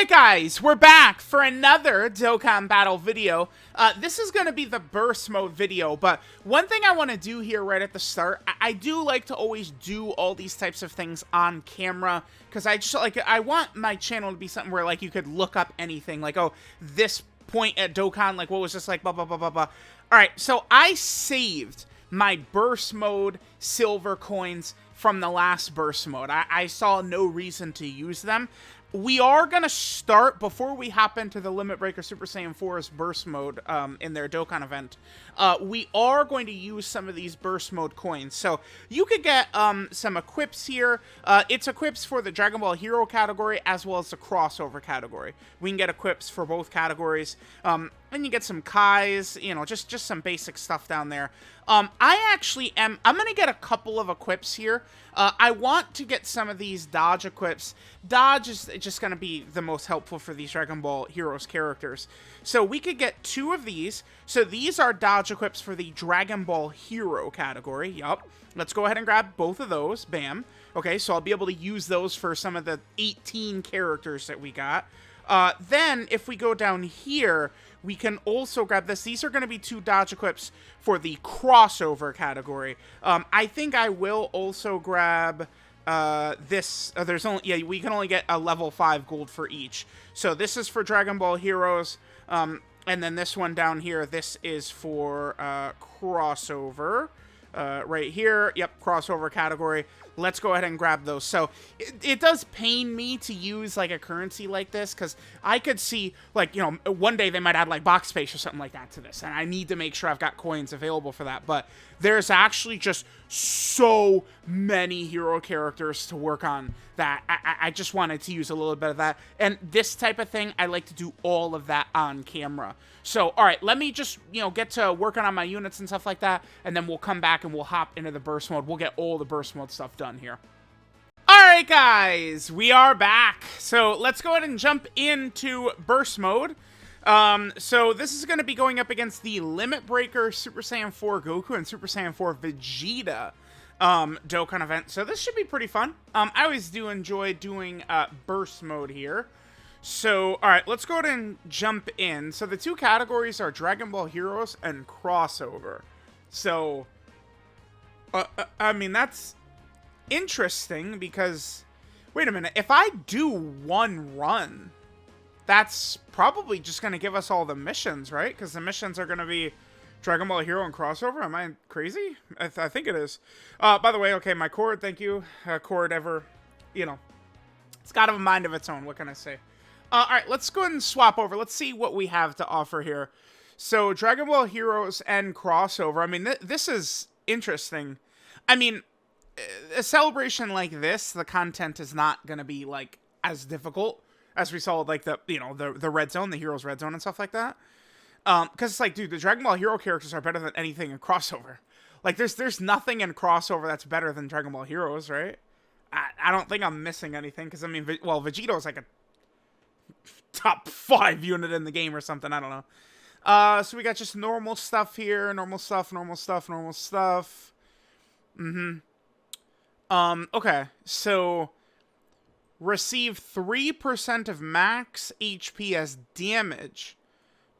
Alright guys, we're back for another Dokkan battle video. This is going to be the burst mode video, but one thing I want to do here right at the start, I do like to always do all these types of things on camera, because I want my channel to be something where like you could look up anything, like, oh, this point at Dokkan, like what was just like blah blah blah blah blah. Alright, so I saved my burst mode silver coins from the last burst mode. I saw no reason to use them. We are going to start, before we hop into the Limit Breaker Super Saiyan 4's burst mode in their Dokkan event, we are going to use some of these burst mode coins. So you could get some equips here. It's equips for the Dragon Ball Hero category as well as the crossover category. We can get equips for both categories. And you get some Kais, you know, just some basic stuff down there. I'm going to get a couple of equips here. I want to get some of these dodge equips. Dodge is just going to be the most helpful for these Dragon Ball Heroes characters. So we could get 2 of these. So these are dodge equips for the Dragon Ball Hero category. Yup. Let's go ahead and grab both of those. Bam. Okay, so I'll be able to use those for some of the 18 characters that we got. Then, if we go down here, we can also grab this. These are going to be 2 dodge equips for the crossover category. I think I will also grab this. We can only get a level 5 gold for each. So this is for Dragon Ball Heroes. And then this one down here, this is for crossover. Right here. Yep, crossover category. Let's go ahead and grab those. So it does pain me to use like a currency like this, because I could see, like, you know, one day they might add like box space or something like that to this, and I need to make sure I've got coins available for that. But there's actually just so many hero characters to work on that I just wanted to use a little bit of that. And this type of thing, I like to do all of that on camera. So, all right, let me just, you know, get to working on my units and stuff like that, and then we'll come back and we'll hop into the burst mode. We'll get all the burst mode stuff done here. Alright guys, we are back. So let's go ahead and jump into burst mode. So this is going to be going up against the Limit Breaker Super Saiyan 4 Goku and Super Saiyan 4 Vegeta Dokkan event. So this should be pretty fun. I always do enjoy doing burst mode here. So, alright, let's go ahead and jump in. So the 2 categories are Dragon Ball Heroes and crossover. So, I mean, that's interesting, because wait a minute, if I do one run, that's probably just going to give us all the missions, right? Because the missions are going to be Dragon Ball Hero and crossover. Am I crazy? I think it is. By the way, okay, my cord, thank you. Cord ever, you know, it's got a mind of its own. What can I say? Alright, let's go ahead and swap over. Let's see what we have to offer here. So, Dragon Ball Heroes and crossover. I mean, this is interesting. I mean, a celebration like this, the content is not going to be, like, as difficult as we saw, like, the, you know, the red zone, the Heroes red zone and stuff like that. Because it's like, dude, the Dragon Ball Hero characters are better than anything in crossover. Like, there's nothing in crossover that's better than Dragon Ball Heroes, right? I don't think I'm missing anything, because, I mean, well, Vegeta is like a top 5 unit in the game or something, I don't know. So we got just normal stuff here, normal stuff, normal stuff, normal stuff. Okay, so receive 3% of max HP as damage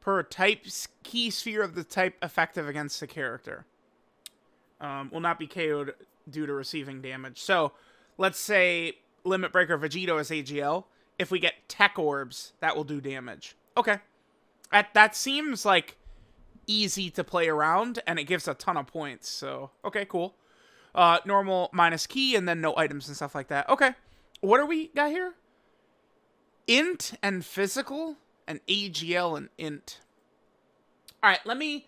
per type key sphere of the type effective against the character. Will not be KO'd due to receiving damage. So, let's say Limit Breaker Vegeta is AGL. If we get Tech Orbs, that will do damage. Okay. That seems like easy to play around, and it gives a ton of points. So, okay, cool. Normal minus key, and then no items and stuff like that. Okay. What do we got here? Int and physical, and AGL and int. Alright, let me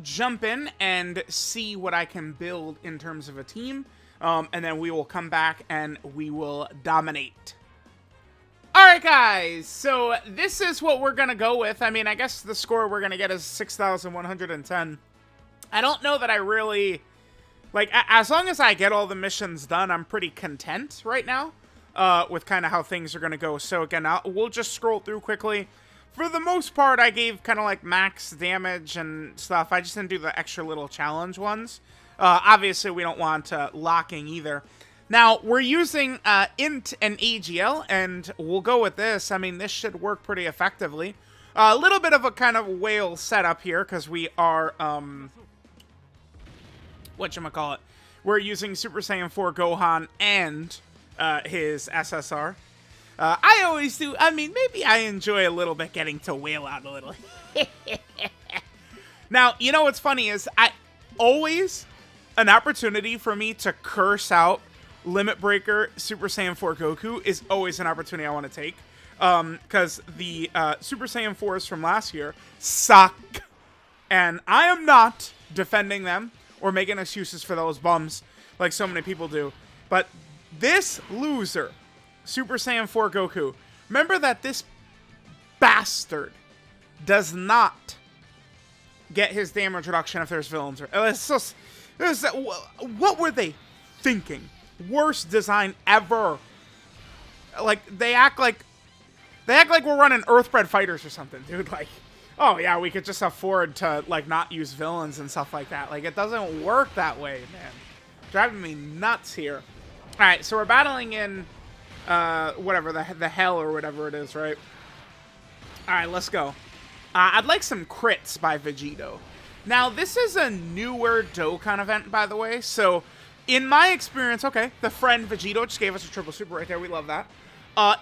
jump in and see what I can build in terms of a team. And then we will come back and we will dominate. Alright guys, so this is what we're gonna go with. I mean, I guess the score we're gonna get is 6,110. I don't know that I really, like, as long as I get all the missions done, I'm pretty content right now with kind of how things are gonna go. So again, we'll just scroll through quickly. For the most part, I gave kind of like max damage and stuff. I just didn't do the extra little challenge ones. Obviously, we don't want locking either. Now, we're using int and AGL, and we'll go with this. I mean, this should work pretty effectively. A little bit of a kind of whale setup here, because we are, whatchamacallit, we're using Super Saiyan 4 Gohan and his SSR. I always do. I mean, maybe I enjoy a little bit getting to whale out a little. Now, you know what's funny is always an opportunity for me to curse out Limit Breaker Super Saiyan 4 Goku is always an opportunity I want to take. Because the Super Saiyan 4s from last year suck. And I am not defending them or making excuses for those bums like so many people do. But this loser, Super Saiyan 4 Goku, remember that this bastard does not get his damage reduction if there's villains. What were they thinking? Worst design ever. Like, they act like we're running Earthbred Fighters or something, dude. Like, oh yeah, we could just afford to, like, not use villains and stuff like that. Like, it doesn't work that way, man. Driving me nuts here. Alright, so we're battling in, whatever, the hell or whatever it is, right? Alright, let's go. I'd like some crits by Vegeto. Now, this is a newer Dokkan event, by the way, so in my experience, okay, the friend Vegeto just gave us a triple super right there. We love that.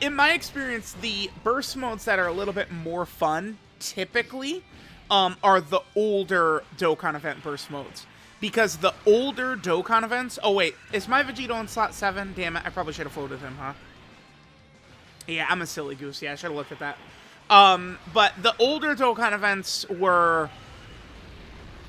In my experience, the burst modes that are a little bit more fun, typically, are the older Dokkan event burst modes. Because the older Dokkan events... Oh, wait. Is my Vegeto in slot 7? Damn it. I probably should have floated him, huh? Yeah, I'm a silly goose. Yeah, I should have looked at that. But the older Dokkan events were...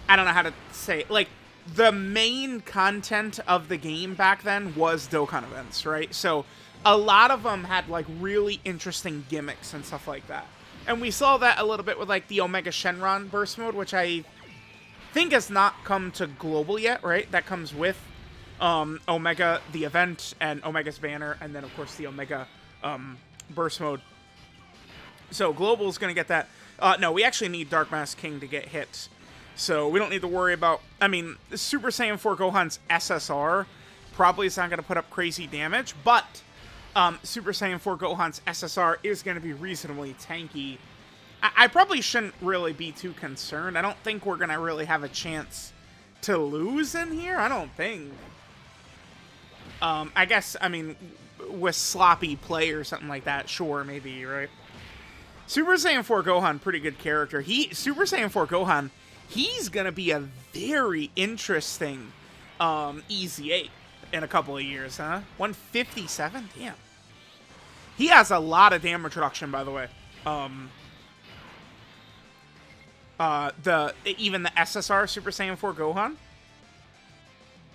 I don't know how to say it. Like, the main content of the game back then was Dokkan events, right? So a lot of them had, like, really interesting gimmicks and stuff like that. And we saw that a little bit with, like, the Omega Shenron burst mode, which I think has not come to global yet, right? That comes with Omega, the event, and Omega's banner, and then, of course, the Omega burst mode. So global is going to get that. No, we actually need Dark Mask King to get hit. So we don't need to worry about... I mean, Super Saiyan 4 Gohan's SSR probably is not going to put up crazy damage, but Super Saiyan 4 Gohan's SSR is going to be reasonably tanky. I probably shouldn't really be too concerned. I don't think we're going to really have a chance to lose in here. I don't think. I guess, I mean, with sloppy play or something like that, sure, maybe, right? Super Saiyan 4 Gohan, pretty good character. Super Saiyan 4 Gohan... He's going to be a very interesting EZ8 in a couple of years, huh? 157? Damn. He has a lot of damage reduction, by the way. Even the SSR Super Saiyan 4 Gohan.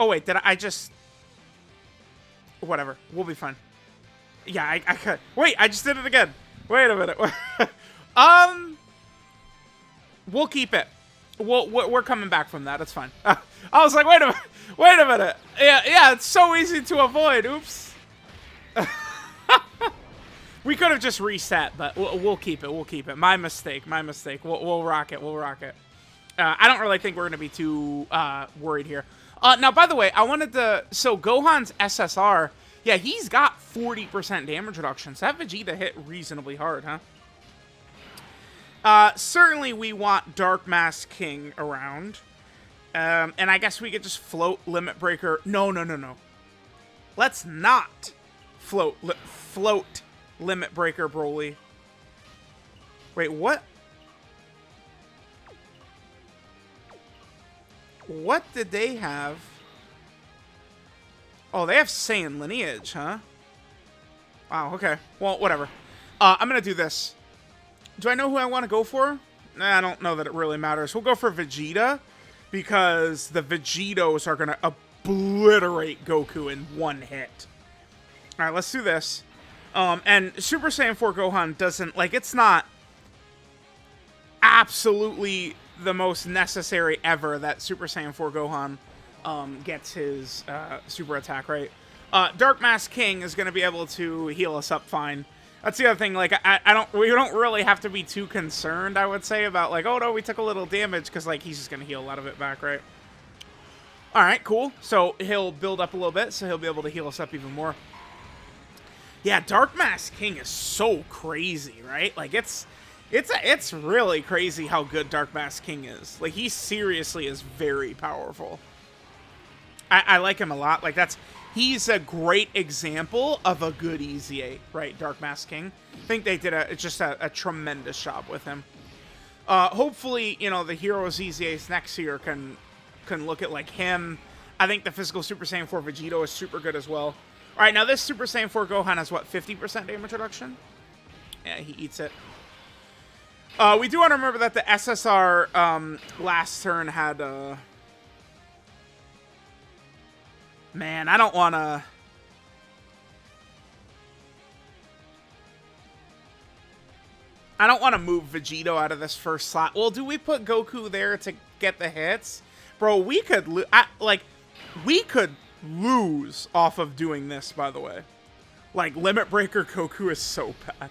Oh, wait, did I just... Whatever. We'll be fine. Yeah, I could... Wait, I just did it again. Wait a minute. We'll keep it. We're coming back from that. It's fine. I was like, wait a minute. Yeah, it's so easy to avoid. Oops. We could have just reset, but we'll keep it. We'll keep it. My mistake. We'll rock it. I don't really think we're going to be too worried here. Now, by the way, I wanted to... So, Gohan's SSR, yeah, he's got 40% damage reduction. So that Vegeta hit reasonably hard, huh? Certainly we want Dark Mask King around. And I guess we could just float Limit Breaker. No. Let's not float Limit Breaker Broly. Wait, what? What did they have? Oh, they have Saiyan Lineage, huh? Wow, okay. Well, whatever. I'm gonna do this. Do I know who I want to go for? Nah, I don't know that it really matters. We'll go for Vegeta, because the Vegetos are going to obliterate Goku in one hit. Alright, let's do this. And Super Saiyan 4 Gohan doesn't... Like, it's not absolutely the most necessary ever that Super Saiyan 4 Gohan gets his super attack, right? Dark Mask King is going to be able to heal us up fine. That's the other thing, like, we don't really have to be too concerned, I would say, about, like, oh, no, we took a little damage, because, like, he's just going to heal a lot of it back, right? All right, cool. So he'll build up a little bit, so he'll be able to heal us up even more. Yeah, Dark Mask King is so crazy, right? Like, it's really crazy how good Dark Mask King is. Like, he seriously is very powerful. I like him a lot. Like, he's a great example of a good EZA, right? Dark Mask King. I think they did just a tremendous job with him. Hopefully, you know, the Heroes EZAs next year can look at like him. I think the physical Super Saiyan 4 Vegeta is super good as well. All right, now this Super Saiyan 4 Gohan has what, 50% damage reduction? Yeah, he eats it. We do want to remember that the SSR last turn had man, I don't want to. I don't want to move Vegito out of this first slot. Well, do we put Goku there to get the hits? Bro, we could we could lose off of doing this, by the way. Like, Limit Breaker Goku is so bad.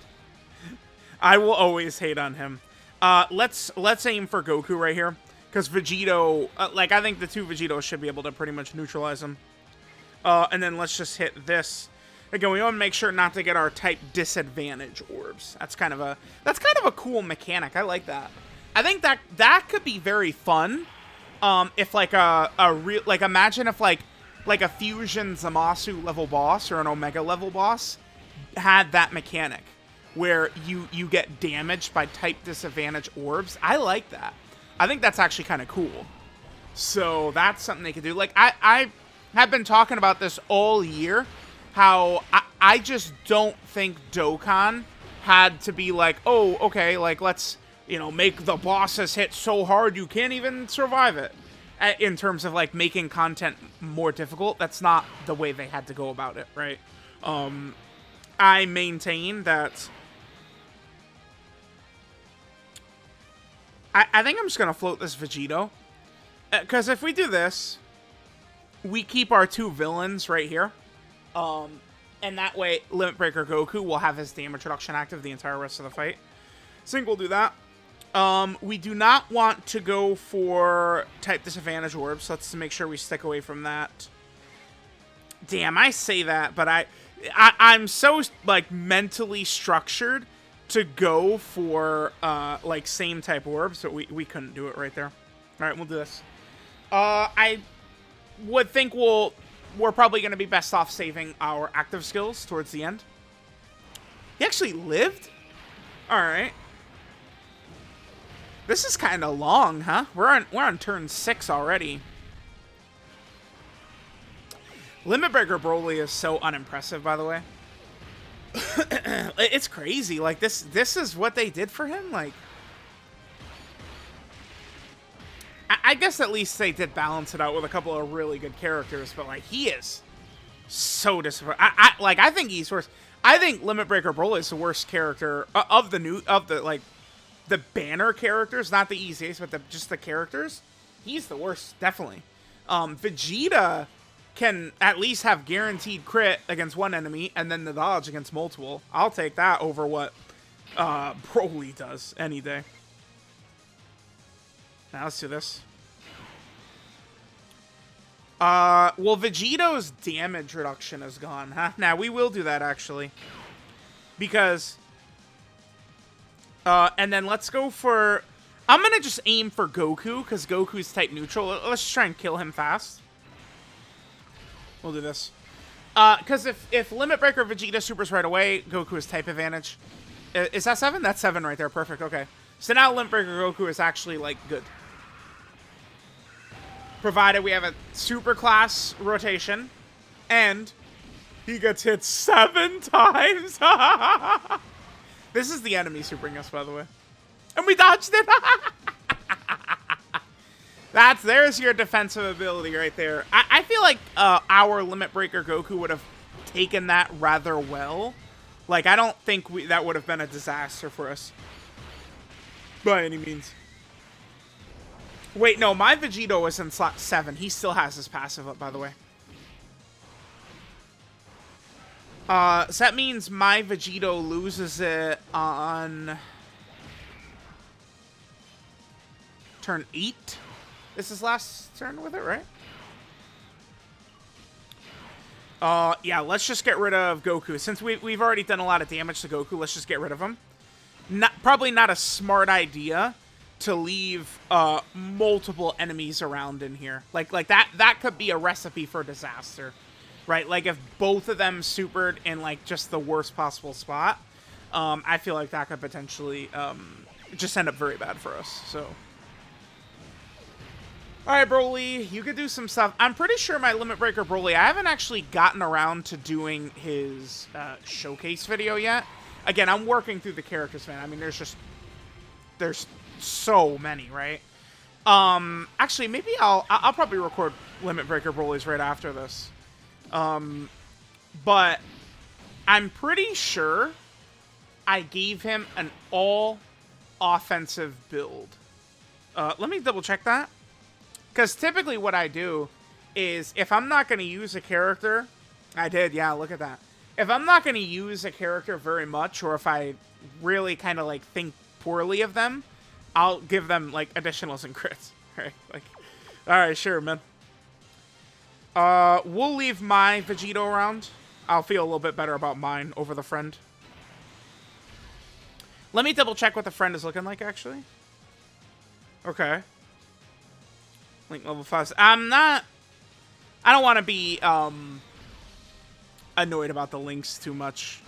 I will always hate on him. Let's aim for Goku right here, because Vegito, like, I think the two Vegetos should be able to pretty much neutralize him. And then let's just hit this. Again, we want to make sure not to get our type disadvantage orbs. That's kind of a cool mechanic. I like that. I think that could be very fun. If like imagine if like a Fusion Zamasu level boss or an Omega level boss had that mechanic where you get damaged by type disadvantage orbs. I like that. I think that's actually kind of cool. So that's something they could do. Like, I have been talking about this all year, how I just don't think Dokkan had to be like, oh, okay, like, let's, you know, make the bosses hit so hard you can't even survive it. In terms of, like, making content more difficult, that's not the way they had to go about it, right? I maintain that... I think I'm just going to float this Vegito. Because if we do this, we keep our two villains right here. And that way, Limit Breaker Goku will have his damage reduction active the entire rest of the fight. So I think we'll do that. We do not want to go for type disadvantage orbs. So let's make sure we stick away from that. Damn, I say that, but I'm so, like, mentally structured to go for, like, same type orbs, but we couldn't do it right there. All right, we'll do this. I would think we're probably going to be best off saving our active skills towards the end. He actually lived? All right. This is kind of long, huh? We're on turn 6 already. Limit Breaker Broly is so unimpressive, by the way. It's crazy. Like, this is what they did for him. Like, I guess at least they did balance it out with a couple of really good characters, but, like, he is so disappointing. I think he's worse. I think Limit Breaker Broly is the worst character of the banner characters, not the easiest, but just the characters. He's the worst, definitely. Vegeta can at least have guaranteed crit against one enemy and then the dodge against multiple. I'll take that over what Broly does any day. Now let's do this. Well, Vegito's damage reduction is gone, huh? Now, we will do that, actually. Because... and then let's go for... I'm going to just aim for Goku, because Goku's type neutral. Let's just try and kill him fast. We'll do this. Because if Limit Breaker Vegeta supers right away, Goku is type advantage. Is that 7? That's 7 right there. Perfect. Okay. So now Limit Breaker Goku is actually, like, good. Provided we have a super class rotation. And he gets hit 7 times. This is the enemy supering us, by the way. And we dodged it. There's your defensive ability right there. I feel like our Limit Breaker Goku would have taken that rather well. Like, I don't think that would have been a disaster for us. By any means. Wait, no, my Vegito is in slot 7. He still has his passive up, by the way. So that means my Vegito loses it on turn 8. This is last turn with it, right? Yeah, let's just get rid of Goku. Since we've already done a lot of damage to Goku, let's just get rid of him. Probably not a smart idea to leave multiple enemies around in here. Like that could be a recipe for disaster, right? Like if both of them supered in like just the worst possible spot, I feel like that could potentially just end up very bad for us. So, all right, Broly, you could do some stuff. I'm pretty sure my Limit Breaker Broly, I haven't actually gotten around to doing his showcase video yet. Again, I'm working through the characters, man. I mean, there's so many, right? Actually, maybe I'll probably record Limit Breaker Broly's right after this. But I'm pretty sure I gave him an all offensive build. Let me double check that. Because typically what I do is if I'm not going to use a character, I did, yeah, look at that. If I'm not going to use a character very much, or if I really kind of like think poorly of them, I'll give them like additionals and crits. Right? Like, all right, sure, man. We'll leave my Vegeta around. I'll feel a little bit better about mine over the friend. Let me double check what the friend is looking like, actually. Okay. Link level 5. I don't want to be annoyed about the links too much.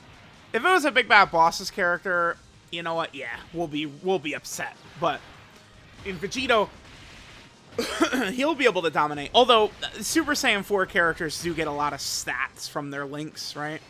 If it was a Big Bad Boss's character, you know what? Yeah, we'll be upset. But in Vegito, he'll be able to dominate. Although Super Saiyan 4 characters do get a lot of stats from their links, right?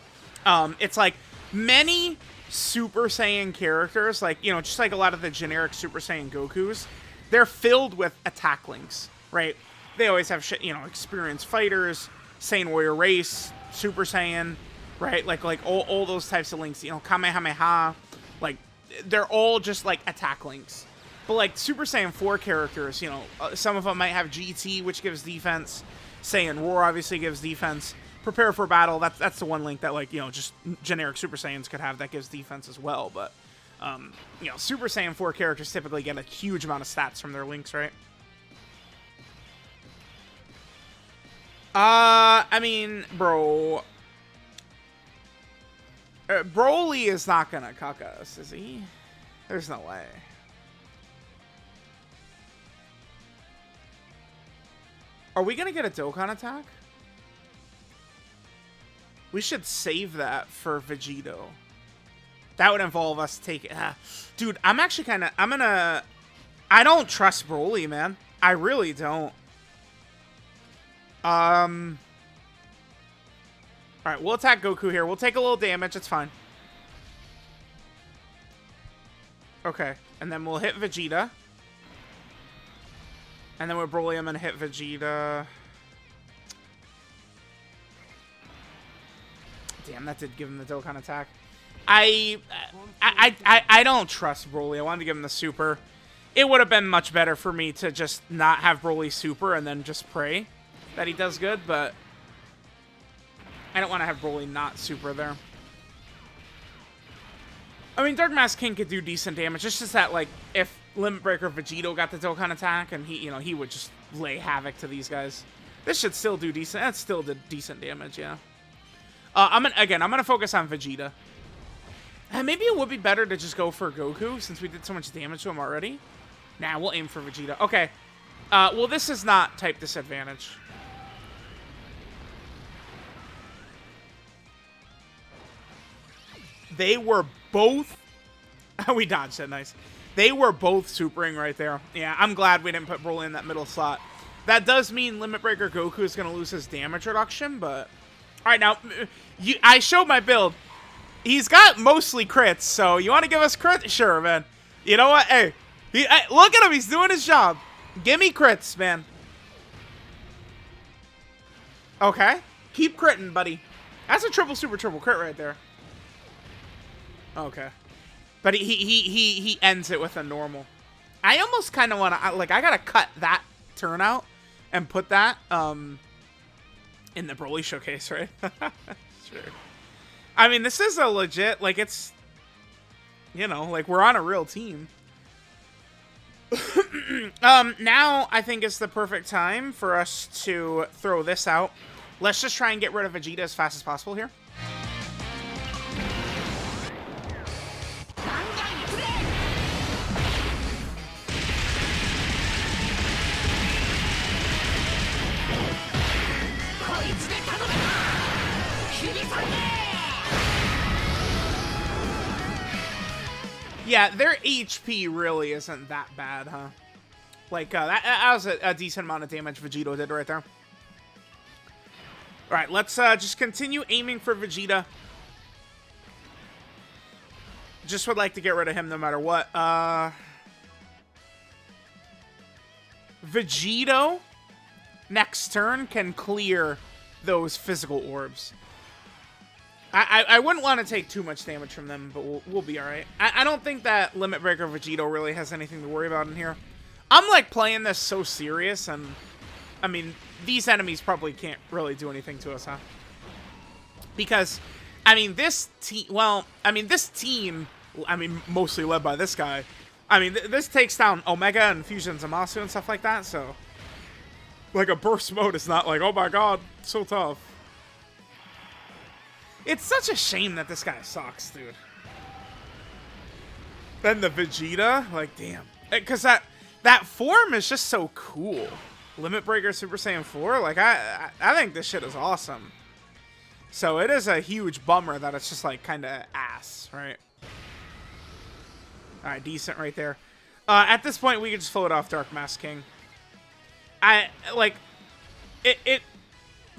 It's like many Super Saiyan characters, like, you know, just like a lot of the generic Super Saiyan Gokus, they're filled with attack links, right? They always have, you know, experienced fighters, Saiyan Warrior Race, Super Saiyan, right? Like all those types of links, you know, Kamehameha, like, they're all just, like, attack links. But, like, Super Saiyan 4 characters, you know, some of them might have GT, which gives defense. Saiyan Roar obviously gives defense. Prepare for Battle, that's the one link that, like, you know, just generic Super Saiyans could have that gives defense as well. But, you know, Super Saiyan 4 characters typically get a huge amount of stats from their links, right? I mean, bro. Broly is not gonna cuck us, is he? There's no way. Are we gonna get a Dokkan attack? We should save that for Vegito. That would involve us taking... dude, I'm actually kind of... I don't trust Broly, man. I really don't. Alright, we'll attack Goku here. We'll take a little damage. It's fine. Okay. And then we'll hit Vegeta. And then with Broly, I'm going to hit Vegeta. Damn, that did give him the Dokkan attack. I don't trust Broly. I wanted to give him the super. It would have been much better for me to just not have Broly super and then just pray that he does good, but I don't want to have Broly not super there. I mean, Dark Mask King could do decent damage. It's just that, like, if Limit Breaker Vegito got the Dokkan attack, and he, you know, he would just lay havoc to these guys. This should still do decent. That still did decent damage, yeah. I'm gonna focus on Vegeta. And maybe it would be better to just go for Goku since we did so much damage to him already. Nah, we'll aim for Vegeta. Okay. Well, this is not type disadvantage. They were both... we dodged it, nice. They were both supering right there. Yeah, I'm glad we didn't put Broly in that middle slot. That does mean Limit Breaker Goku is going to lose his damage reduction, but... Alright, now, I showed my build. He's got mostly crits, so you want to give us crits? Sure, man. You know what? Hey, look at him. He's doing his job. Give me crits, man. Okay. Keep critting, buddy. That's a triple super triple crit right there. Okay. But he ends it with a normal. I almost kind of want to, like, I got to cut that turnout and put that in the Broly showcase, right? Sure. I mean, this is a legit, like, it's, you know, like, we're on a real team. Now I think it's the perfect time for us to throw this out. Let's just try and get rid of Vegeta as fast as possible here. Yeah, their HP really isn't that bad, huh? Like, that was a decent amount of damage Vegeta did right there. Alright, let's just continue aiming for Vegeta. Just would like to get rid of him no matter what. Vegito, next turn, can clear those physical orbs. I wouldn't want to take too much damage from them, but we'll be alright. I don't think that Limit Breaker Vegito really has anything to worry about in here. I'm, like, playing this so serious, and, I mean, these enemies probably can't really do anything to us, huh? Because, I mean, this team, mostly led by this guy, I mean, this takes down Omega and Fusion Zamasu and stuff like that, so, like, a burst mode is not like, oh my god, so tough. It's such a shame that this guy sucks, dude. Then the Vegeta, like, damn. Because that form is just so cool. Limit Breaker Super Saiyan 4, like, I think this shit is awesome. So it is a huge bummer that it's just, like, kind of ass, right? Alright, decent right there. At this point, we can just float off Dark Mask King.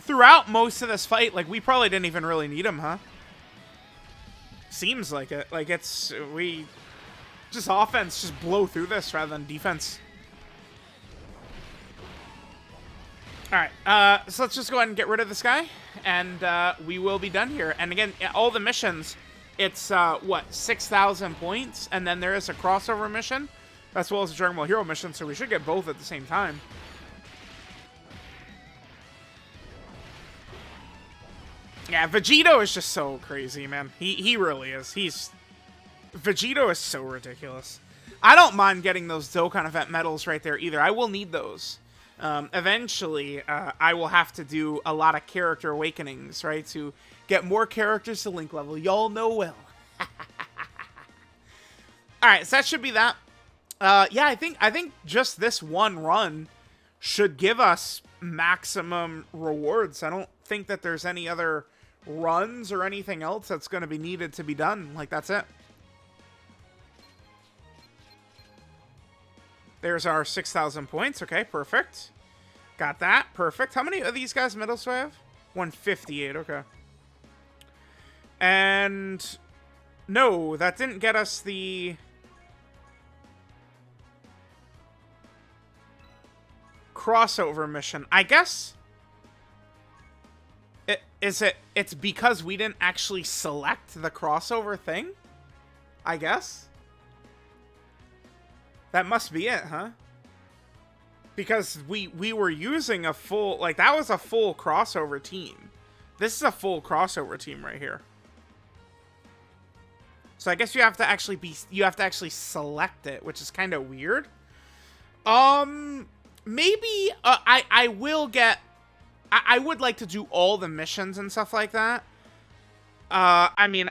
Throughout most of this fight, like, we probably didn't even really need him, huh? Seems like it. Like, we just offense, just blow through this rather than defense. Alright, so let's just go ahead and get rid of this guy, and we will be done here. And again, all the missions, it's, what, 6,000 points? And then there is a crossover mission, as well as a Dragon Ball Hero mission, so we should get both at the same time. Yeah, Vegito is just so crazy, man. He really is. Vegito is so ridiculous. I don't mind getting those Dokkan event medals right there either. I will need those. Eventually, I will have to do a lot of character awakenings, right? To get more characters to link level. Y'all know well. Alright, so that should be that. Yeah, I think just this one run should give us maximum rewards. I don't think that there's any other runs or anything else that's going to be needed to be done. Like, that's it. There's our 6,000 points. Okay, perfect. Got that. Perfect. How many of these guys medals do I have? 158. Okay. And no, that didn't get us the crossover mission. I guess it's because we didn't actually select the crossover thing? I guess. That must be it, huh? Because we were using a full, like, that was a full crossover team. This is a full crossover team right here. So I guess you have to actually select it, which is kind of weird. Maybe I would like to do all the missions and stuff like that. I mean,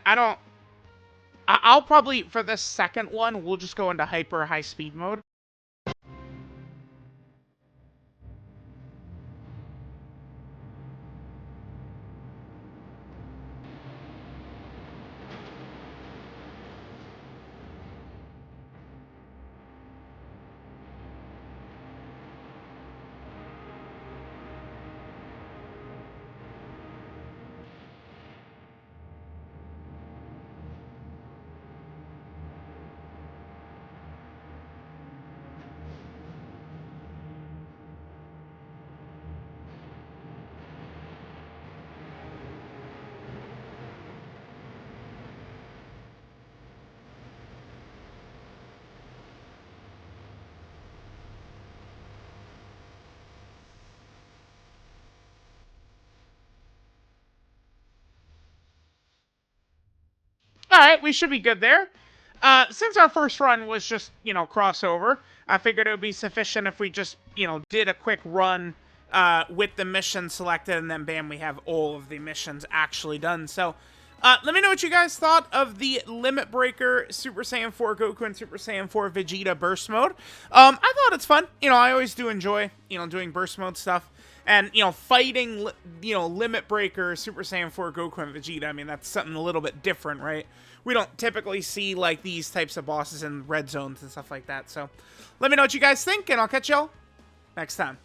I'll probably, for this second one, we'll just go into hyper high speed mode. Alright, we should be good there. Since our first run was just, crossover, I figured it would be sufficient if we just, did a quick run with the mission selected, and then bam, we have all of the missions actually done. So let me know what you guys thought of the Limit Breaker Super Saiyan 4 Goku and Super Saiyan 4 Vegeta burst mode. I thought it's fun. You know, I always do enjoy, you know, doing burst mode stuff. And, you know, fighting, you know, Limit Breaker, Super Saiyan 4 Goku and Vegeta, I mean, that's something a little bit different, right? We don't typically see, like, these types of bosses in red zones and stuff like that. So, let me know what you guys think, and I'll catch y'all next time.